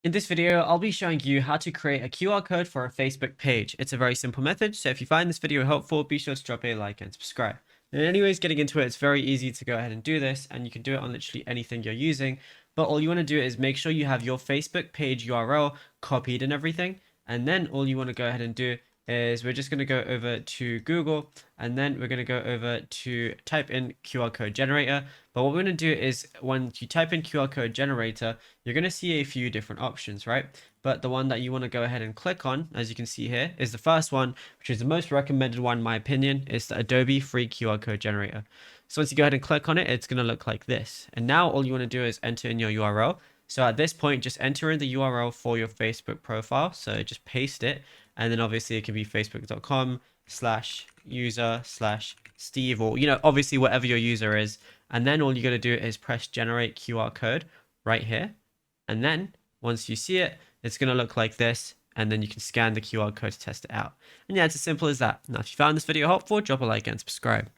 In this video, I'll be showing you how to create a QR code for a Facebook page. It's a very simple method, so if you find this video helpful, be sure to drop a like and subscribe. And anyways, getting into it, it's very easy to go ahead and do this, and you can do it on literally anything you're using. But all you want to do is make sure you have your Facebook page URL copied and everything. And then all you want to go ahead and do is we're just going to go over to Google, and then we're going to go over to type in QR code generator. But what we're going to do is when you type in QR code generator, you're going to see a few different options, right? But the one that you want to go ahead and click on, as you can see here, is the first one, which is the most recommended one in my opinion, is the Adobe free QR code generator. So once you go ahead and click on it, it's going to look like this. And now all you want to do is enter in your URL. So at this point, just enter in the URL for your Facebook profile. So just paste it. And then obviously it can be facebook.com/user/Steve, or, obviously whatever your user is. And then all you got to do is press generate QR code right here. And then once you see it, it's going to look like this. And then you can scan the QR code to test it out. And yeah, it's as simple as that. Now, if you found this video helpful, drop a like and subscribe.